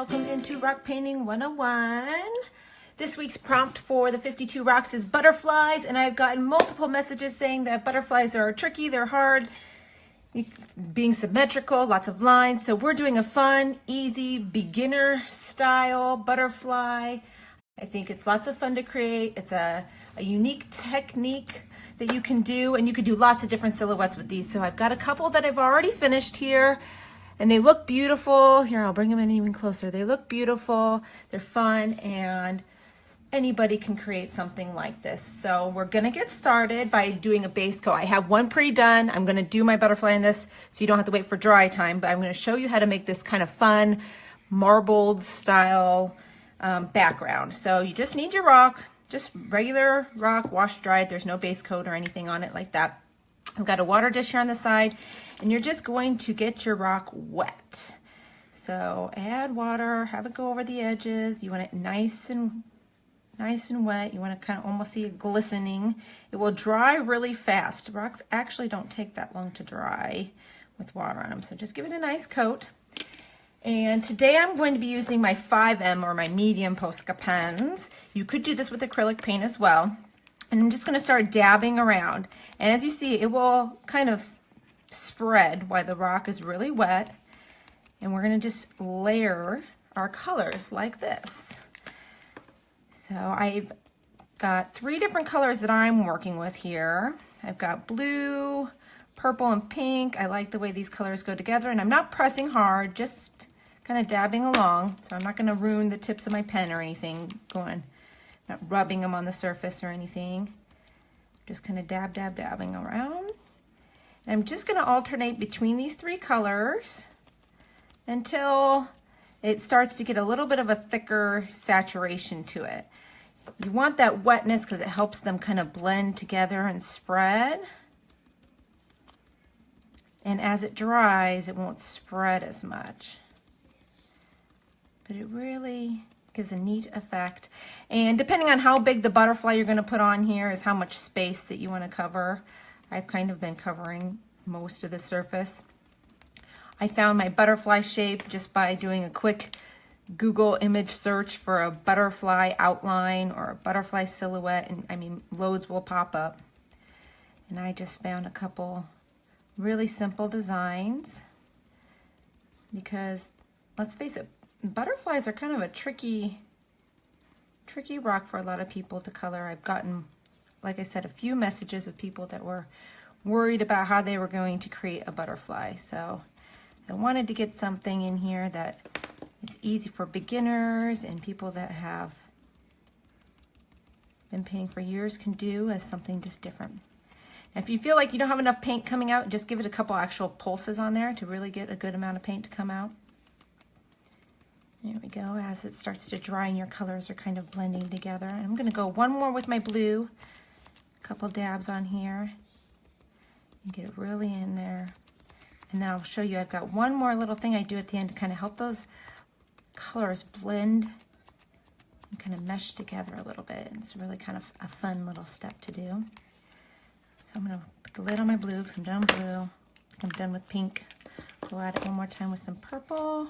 welcome into Rock Painting 101. This week's prompt for the 52 rocks is butterflies, and I've gotten multiple messages saying that butterflies are tricky, they're hard, being symmetrical, lots of lines. So we're doing a fun, easy, beginner style butterfly. I think it's lots of fun to create. It's a unique technique that you can do, and you could do lots of different silhouettes with these. So I've got a couple that I've already finished here, and they look beautiful. Here, I'll bring them in even closer. They look beautiful, they're fun, and anybody can create something like this. So we're gonna get started by doing a base coat. I have one pre-done. I'm gonna do my butterfly in this so you don't have to wait for dry time, but I'm gonna show you how to make this kind of fun, marbled style background. So you just need your rock, just regular rock, wash dried. There's no base coat or anything on it like that. I've got a water dish here on the side, and you're just going to get your rock wet. So add water, have it go over the edges. You want it nice and wet. You want to kind of almost see it glistening. It will dry really fast. Rocks actually don't take that long to dry with water on them. So just give it a nice coat. And today I'm going to be using my 5M or my medium Posca pens. You could do this with acrylic paint as well. And I'm just going to start dabbing around. And as you see, it will kind of spread while the rock is really wet. And we're going to just layer our colors like this. So I've got 3 different colors that I'm working with here. I've got blue, purple, and pink. I like the way these colors go together, and I'm not pressing hard, just kind of dabbing along. So I'm not going to ruin the tips of my pen or anything, not rubbing them on the surface or anything. Just kind of dabbing around. And I'm just going to alternate between these 3 colors until it starts to get a little bit of a thicker saturation to it. You want that wetness because it helps them kind of blend together and spread. And as it dries, it won't spread as much. But it really gives a neat effect. And depending on how big the butterfly you're going to put on here is how much space that you want to cover. I've kind of been covering most of the surface. I found my butterfly shape just by doing a quick Google image search for a butterfly outline or a butterfly silhouette, and I mean loads will pop up. And I just found a couple really simple designs because let's face it, butterflies are kind of a tricky rock for a lot of people to color. I've gotten, like I said, a few messages of people that were worried about how they were going to create a butterfly. So I wanted to get something in here that is easy for beginners and people that have been painting for years can do as something just different. And if you feel like you don't have enough paint coming out, just give it a couple actual pulses on there to really get a good amount of paint to come out. There we go. As it starts to dry and your colors are kind of blending together. And I'm going to go one more with my blue. A couple dabs on here. And get it really in there. And then I'll show you, I've got one more little thing I do at the end to kind of help those colors blend and kind of mesh together a little bit. It's really kind of a fun little step to do. So I'm going to put the lid on my blue because I'm done with blue. I think I'm done with pink. We'll add it one more time with some purple.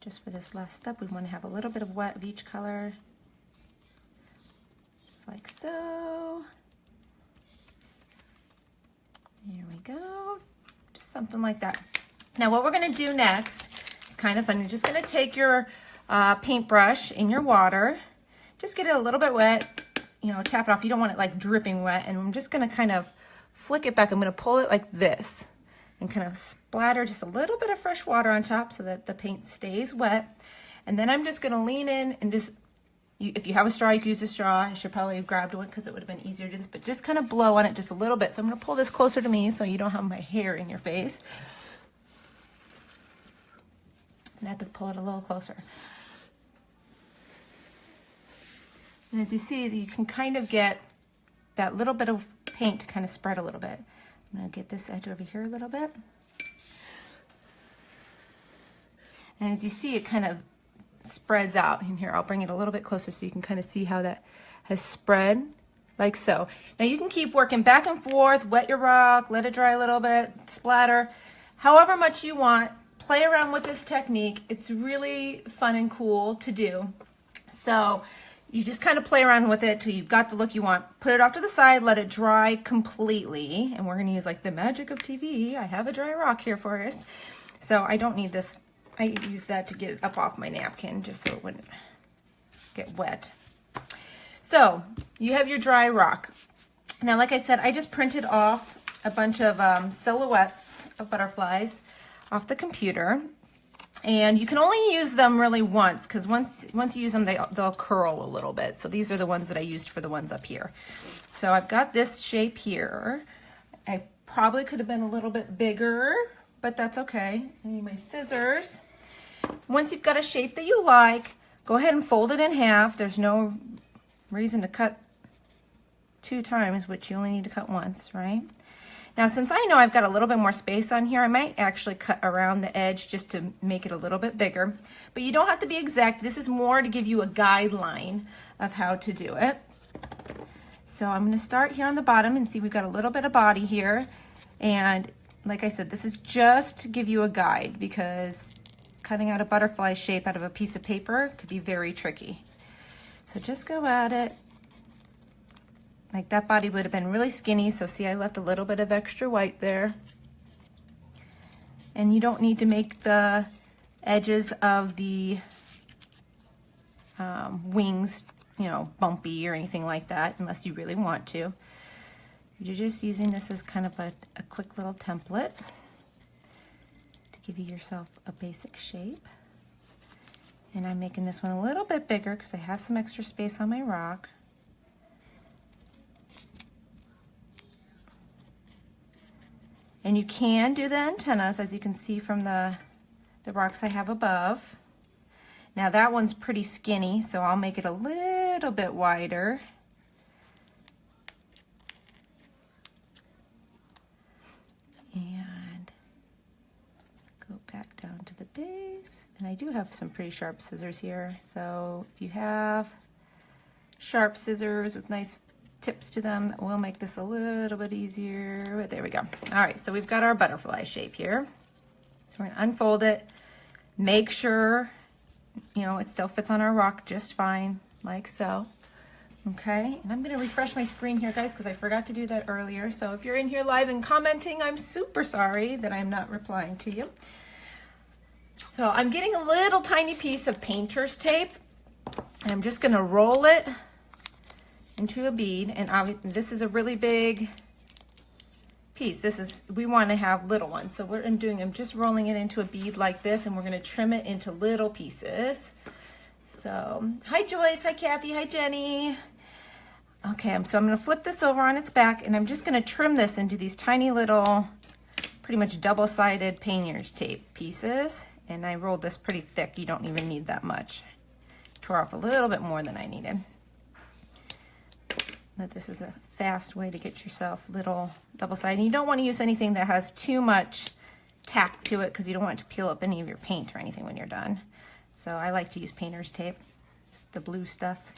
Just for this last step, we want to have a little bit of wet of each color. Just like so. There we go. Just something like that. Now what we're going to do next is kind of fun. You're just going to take your paintbrush in your water. Just get it a little bit wet. You know, tap it off. You don't want it like dripping wet. And I'm just going to kind of flick it back. I'm going to pull it like this and kind of splatter just a little bit of fresh water on top so that the paint stays wet. And then I'm just going to lean in and just, if you have a straw, you can use a straw. I should probably have grabbed one because it would have been easier, but just kind of blow on it just a little bit. So I'm going to pull this closer to me so you don't have my hair in your face. And I have to pull it a little closer. And as you see, you can kind of get that little bit of paint to kind of spread a little bit. I'm going to get this edge over here a little bit. And as you see, it kind of spreads out in here. I'll bring it a little bit closer so you can kind of see how that has spread, like so. Now you can keep working back and forth, wet your rock, let it dry a little bit, splatter, however much you want play around with this technique. It's really fun and cool to do. So you just kind of play around with it till you've got the look you want. Put it off to the side, let it dry completely. And we're gonna use like the magic of TV. I have a dry rock here for us. So I don't need this. I use that to get it up off my napkin just so it wouldn't get wet. So you have your dry rock. Now, like I said, I just printed off a bunch of silhouettes of butterflies off the computer. And you can only use them really once, because once you use them, they'll curl a little bit. So these are the ones that I used for the ones up here. So I've got this shape here. I probably could have been a little bit bigger, but that's okay. I need my scissors. Once you've got a shape that you like, go ahead and fold it in half. There's no reason to cut 2 times, which you only need to cut once, right? Now, since I know I've got a little bit more space on here, I might actually cut around the edge just to make it a little bit bigger. But you don't have to be exact. This is more to give you a guideline of how to do it. So I'm going to start here on the bottom and see we've got a little bit of body here. And like I said, this is just to give you a guide, because cutting out a butterfly shape out of a piece of paper could be very tricky. So just go at it. Like that body would have been really skinny, so see I left a little bit of extra white there. And you don't need to make the edges of the wings, you know, bumpy or anything like that, unless you really want to. You're just using this as kind of a quick little template to give yourself a basic shape. And I'm making this one a little bit bigger because I have some extra space on my rock. And you can do the antennas, as you can see from the rocks I have above. Now that one's pretty skinny, so I'll make it a little bit wider. And go back down to the base. And I do have some pretty sharp scissors here, so if you have sharp scissors with nice tips to them, that will make this a little bit easier. But there we go. All right, so we've got our butterfly shape here. So we're gonna unfold it, make sure, you know, it still fits on our rock just fine, like so. Okay, and I'm gonna refresh my screen here, guys, because I forgot to do that earlier. So if you're in here live and commenting, I'm super sorry that I'm not replying to you. So I'm getting a little tiny piece of painter's tape, and I'm just gonna roll it into a bead, and this is a really big piece. We want to have little ones, so I'm just rolling it into a bead like this, and we're going to trim it into little pieces. So hi Joyce, hi Kathy, hi Jenny. Okay, so I'm going to flip this over on its back, and I'm just going to trim this into these tiny little, pretty much double-sided painter's tape pieces. And I rolled this pretty thick. You don't even need that much. Tore off a little bit more than I needed. But this is a fast way to get yourself little double-sided. And you don't want to use anything that has too much tack to it, because you don't want it to peel up any of your paint or anything when you're done. So I like to use painter's tape, just the blue stuff.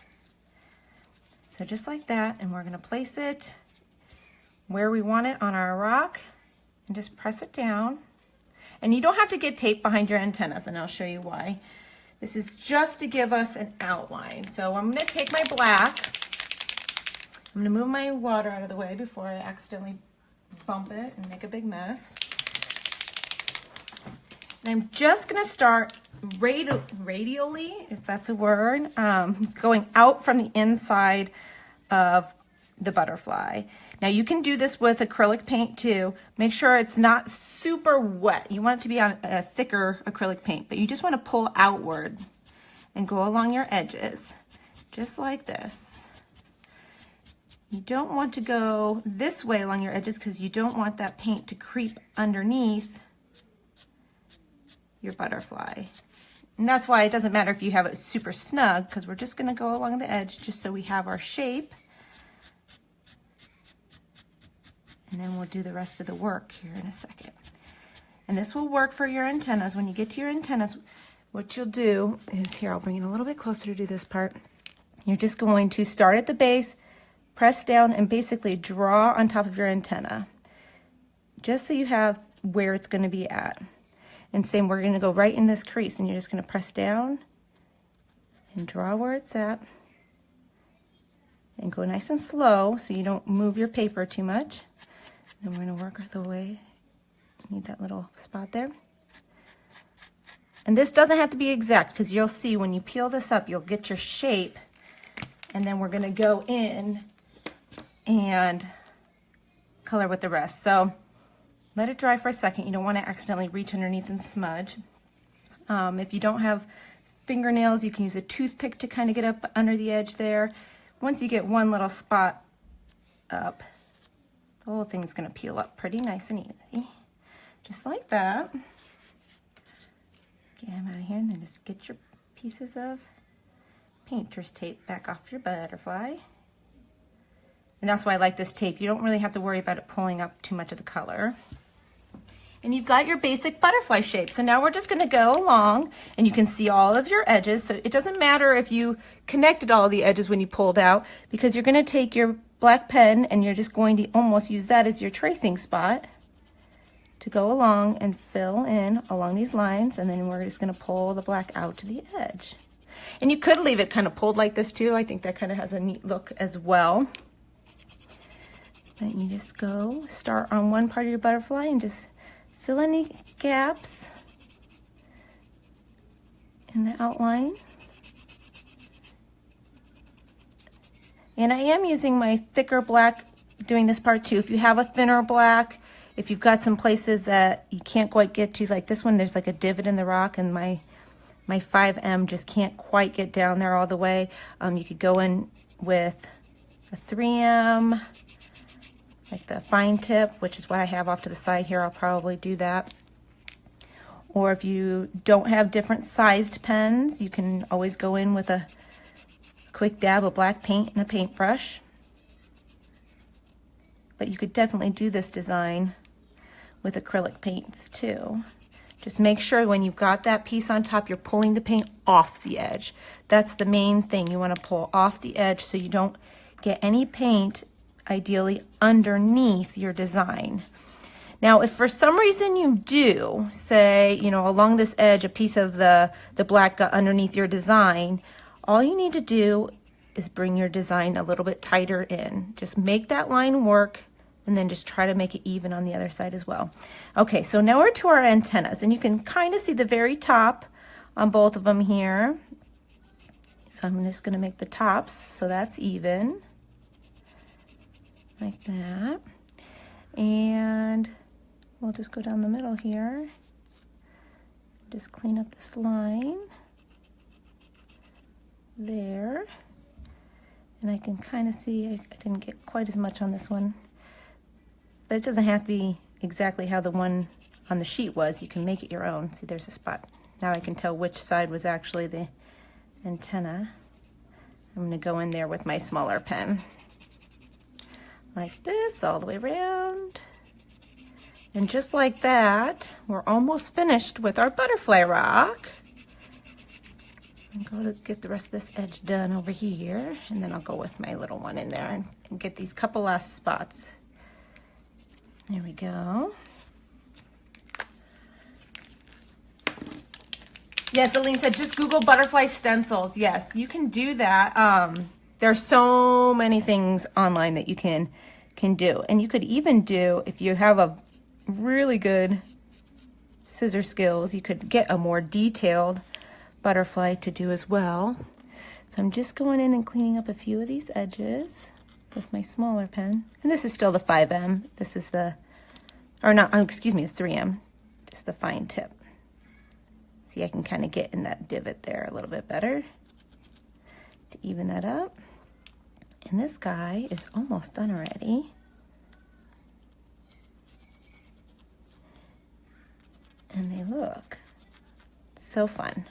So just like that, and we're going to place it where we want it on our rock and just press it down. And you don't have to get tape behind your antennas, and I'll show you why. This is just to give us an outline. So I'm going to take my black. I'm going to move my water out of the way before I accidentally bump it and make a big mess. And I'm just going to start radially, if that's a word, going out from the inside of the butterfly. Now you can do this with acrylic paint too. Make sure it's not super wet. You want it to be on a thicker acrylic paint, but you just want to pull outward and go along your edges, just like this. You don't want to go this way along your edges, because you don't want that paint to creep underneath your butterfly. And that's why it doesn't matter if you have it super snug, because we're just going to go along the edge just so we have our shape. And then we'll do the rest of the work here in a second. And this will work for your antennas. When you get to your antennas, what you'll do is, here, I'll bring it a little bit closer to do this part. You're just going to start at the base, press down, and basically draw on top of your antenna, just so you have where it's going to be at. And same, we're going to go right in this crease, and you're just going to press down and draw where it's at. And go nice and slow so you don't move your paper too much. Then we're going to work the way. Need that little spot there. And this doesn't have to be exact, because you'll see when you peel this up, you'll get your shape. And then we're going to go in and color with the rest. So let it dry for a second. You don't want to accidentally reach underneath and smudge. If you don't have fingernails, you can use a toothpick to kind of get up under the edge there. Once you get one little spot up, the whole thing's going to peel up pretty nice and easy. Just like that. Get them out of here, and then just get your pieces of painter's tape back off your butterfly. And that's why I like this tape. You don't really have to worry about it pulling up too much of the color. And you've got your basic butterfly shape. So now we're just going to go along, and you can see all of your edges. So it doesn't matter if you connected all the edges when you pulled out, because you're going to take your black pen and you're just going to almost use that as your tracing spot to go along and fill in along these lines, and then we're just going to pull the black out to the edge. And you could leave it kind of pulled like this too. I think that kind of has a neat look as well. Then you just go start on one part of your butterfly and just fill any gaps in the outline. And I am using my thicker black doing this part too. If you have a thinner black, if you've got some places that you can't quite get to, like this one, there's like a divot in the rock, and my 5M just can't quite get down there all the way. You could go in with a 3M, like the fine tip, which is what I have off to the side here. I'll probably do that. Or if you don't have different sized pens, you can always go in with a quick dab of black paint and a paintbrush. But you could definitely do this design with acrylic paints too. Just make sure when you've got that piece on top, you're pulling the paint off the edge. That's the main thing. You want to pull off the edge so you don't get any paint, ideally, underneath your design. Now, if for some reason you do, say, you know, along this edge, a piece of the black got underneath your design, all you need to do is bring your design a little bit tighter in. Just make that line work, and then just try to make it even on the other side as well. Okay, so now we're to our antennas, and you can kind of see the very top on both of them here. So I'm just going to make the tops so that's even, like that. And we'll just go down the middle here. Just clean up this line there. And I can kind of see I didn't get quite as much on this one. But it doesn't have to be exactly how the one on the sheet was. You can make it your own. See, there's a spot. Now I can tell which side was actually the antenna. I'm going to go in there with my smaller pen. Like this, all the way around. And just like that, we're almost finished with our butterfly rock. I'm going to get the rest of this edge done over here, and then I'll go with my little one in there and get these couple last spots. There we go. Yes, Aline said just Google butterfly stencils. Yes, you can do that. There's so many things online that you can do. And you could even do, if you have a really good scissor skills, you could get a more detailed butterfly to do as well. So I'm just going in and cleaning up a few of these edges with my smaller pen. And this is still the 5M. This is the, or not, excuse me, the 3M, just the fine tip. See, I can kind of get in that divot there a little bit better to even that up. And this guy is almost done already. And they look so fun.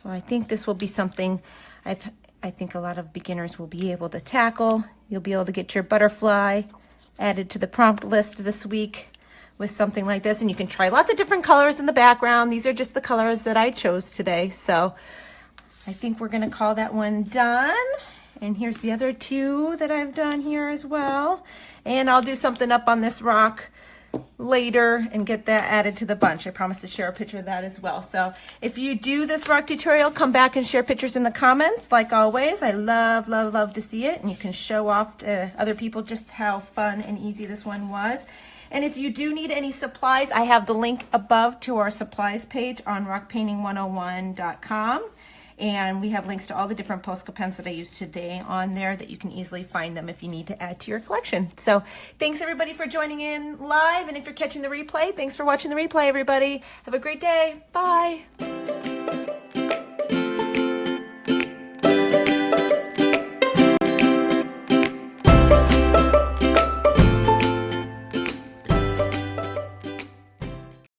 So I think this will be something I think a lot of beginners will be able to tackle. You'll be able to get your butterfly added to the prompt list this week with something like this. And you can try lots of different colors in the background. These are just the colors that I chose today. So I think we're going to call that one done. And here's the other two that I've done here as well. And I'll do something up on this rock later and get that added to the bunch. I promise to share a picture of that as well. So if you do this rock tutorial, come back and share pictures in the comments. Like always, I love, love, love to see it. And you can show off to other people just how fun and easy this one was. And if you do need any supplies, I have the link above to our supplies page on rockpainting101.com. And we have links to all the different Posca pens that I used today on there that you can easily find them if you need to add to your collection. So thanks everybody for joining in live. And if you're catching the replay, thanks for watching the replay, everybody. Have a great day. Bye.